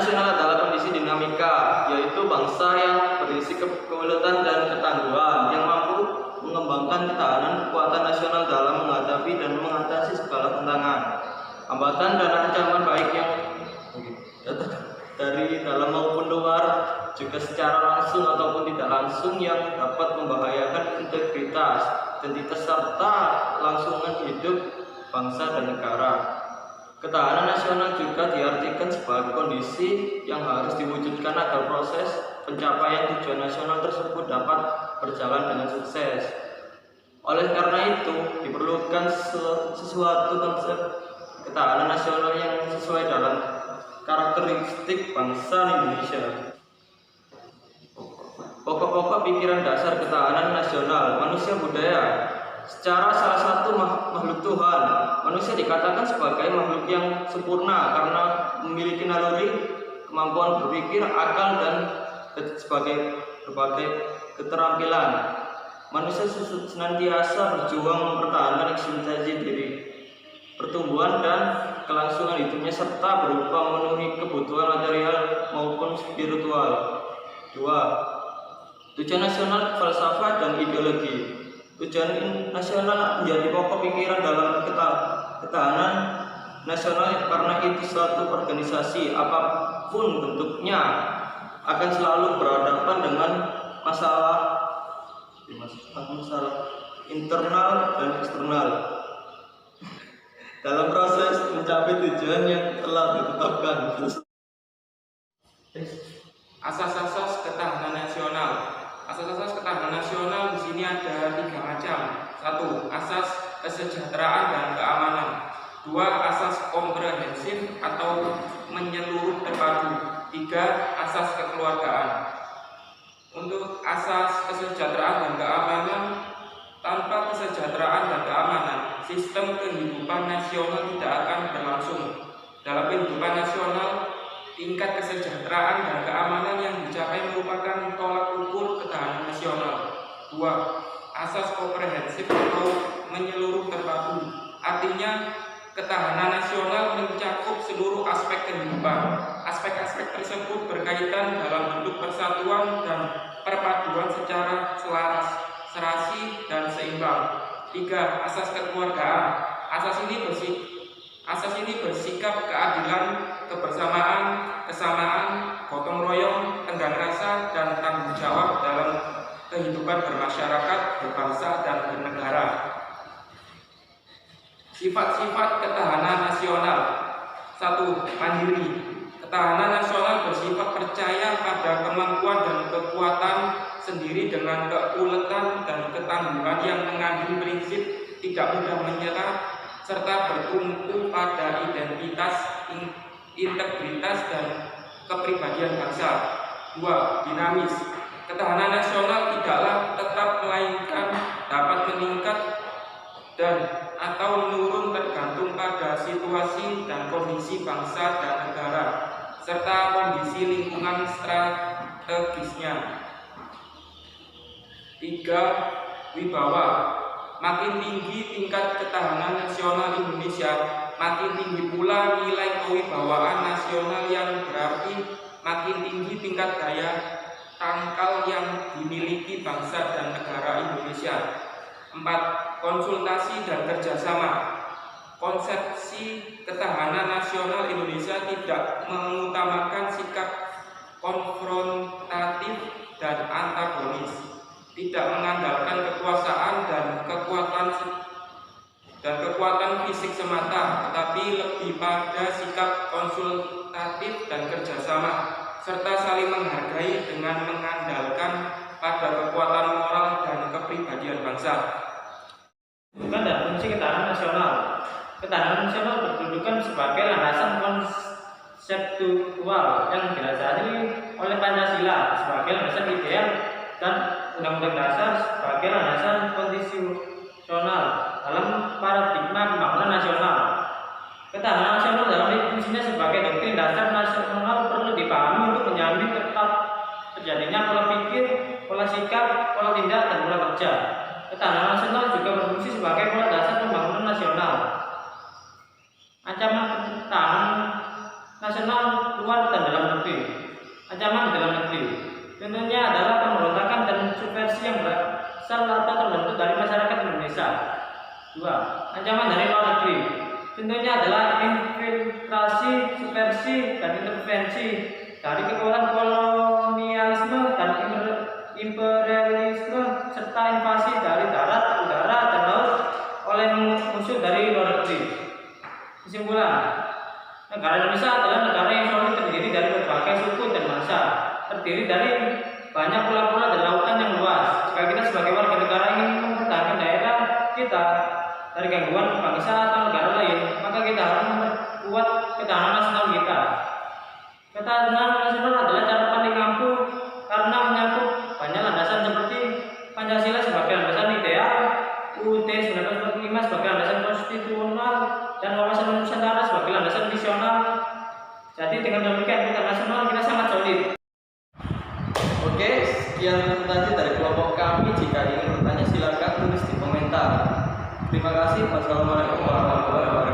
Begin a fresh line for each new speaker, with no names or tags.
nasional adalah kondisi dinamika, yaitu bangsa yang berisi keuletan dan ketangguhan yang mampu mengembangkan ketahanan kekuatan nasional dalam menghadapi dan mengatasi segala tantangan, hambatan dan ancaman baik yang dari dalam maupun luar, juga secara langsung ataupun tidak langsung yang dapat membahayakan integritas, identitas serta langsungan hidup bangsa dan negara. Ketahanan nasional juga diartikan sebagai kondisi yang harus diwujudkan agar proses pencapaian tujuan nasional tersebut dapat berjalan dengan sukses. Oleh karena itu, diperlukan sesuatu konsep ketahanan nasional yang sesuai dalam karakteristik bangsa Indonesia. Pokok-pokok pikiran dasar ketahanan nasional, manusia budaya. Secara salah satu makhluk Tuhan, manusia dikatakan sebagai makhluk yang sempurna karena memiliki naluri, kemampuan berpikir, akal, dan sebagai berbagai keterampilan. Manusia senantiasa berjuang mempertahankan eksistensi diri, pertumbuhan dan kelangsungan hidupnya serta berupa memenuhi kebutuhan material maupun spiritual. 2. Tujuan nasional, falsafah dan ideologi. Tujuan nasional menjadi pokok pikiran dalam ketahanan nasional karena itu suatu organisasi apapun bentuknya akan selalu berhadapan dengan masalah internal dan eksternal dalam proses mencapai tujuan yang telah ditetapkan.
Asas-asas ketahanan nasional. Asas-asas ketahanan nasional di sini ada 3 macam. 1. Asas kesejahteraan dan keamanan. 2. Asas komprehensif atau menyeluruh terpadu. 3. Asas kekeluargaan. Untuk asas kesejahteraan dan keamanan, tanpa kesejahteraan dan keamanan, sistem kehidupan nasional tidak akan berlangsung. Dalam kehidupan nasional, tingkat kesejahteraan dan keamanan yang dicapai merupakan tolak ukur ketahanan nasional. 2. Asas komprehensif atau menyeluruh terpadu. Artinya, ketahanan nasional mencakup seluruh aspek kehidupan. Aspek-aspek tersebut berkaitan dalam bentuk persatuan dan perpaduan secara selaras, serasi, dan seimbang. 3. Asas kekeluargaan. Asas ini bersikap keadilan, kebersamaan, kesamaan, gotong royong, tenggang rasa, dan tanggung jawab dalam kehidupan bermasyarakat, berbangsa, dan bernegara. Sifat-sifat ketahanan nasional. 1. Mandiri. Ketahanan nasional bersifat percaya pada kemampuan dan kekuatan sendiri dengan keuletan dan ketangguhan yang mengandung prinsip tidak mudah menyerah serta bertumpu pada identitas, integritas, dan kepribadian bangsa. 2. Dinamis. Ketahanan nasional tidaklah tetap melainkan dapat meningkat dan atau menurun tergantung pada situasi dan kondisi bangsa dan negara serta kondisi lingkungan strategisnya. 3. Wibawa. Makin tinggi tingkat ketahanan nasional Indonesia, makin tinggi pula nilai kewibawaan nasional yang berarti makin tinggi tingkat daya tangkal yang dimiliki bangsa dan negara Indonesia. 4. Konsultasi dan kerjasama. Konsepsi ketahanan nasional Indonesia tidak mengutamakan sikap konfrontatif dan antagonis, tidak mengandalkan kekuasaan dan kekuatan fisik semata, tetapi lebih pada sikap konsultatif dan kerjasama, serta saling menghargai dengan mengandalkan pada kekuatan moral dan kepribadian bangsa.
Kedudukan dan fungsi ketahanan nasional. Ketahanan nasional berkedudukan sebagai landasan konseptual yang didasari oleh Pancasila sebagai landasan ideal dan Undang-Undang Dasar sebagai landasan konstitusional dalam paradigma pembangunan nasional. Ketahanan nasional dalam fungsinya sebagai doktrin dasar nasional perlu dipahami untuk menjamin tetap terjadinya pola pikir, pola sikap, pola tindak, dan pola kerja. Ketahanan nasional juga berfungsi sebagai pola dasar pembangunan nasional. Ancaman ketahanan nasional luar dan dalam Dua, ancaman dari luar negeri. Contohnya adalah infiltrasi, subversi, dan intervensi dari kekuatan kolonialisme dan imperialisme serta invasi dari darat, udara, dan laut oleh musuh dari luar negeri. Kesimpulan, negara Indonesia adalah negara yang solid, terdiri dari berbagai suku dan bangsa, terdiri dari banyak pulau-pulau dan lautan yang luas. Jika kita sebagai warga negara ingin mempertahankan daerah kita dari gangguan bangsa atau negara lain, maka kita harus memperkuat ketahanan nasional kita. Ketahanan nasional adalah cara paling ampuh karena menyangkut banyak landasan seperti Pancasila sebagai landasan ideal, UUD 1945 sebagai landasan konstitusional, dan wawasan Nusantara sebagai landasan visional. Jadi dengan demikian kita nasional kita sangat solid.
Oke, sekian tadi dari kelompok kami. Jika ingin bertanya silakan tulis di komentar. Terima kasih. Wassalamualaikum warahmatullahi wabarakatuh.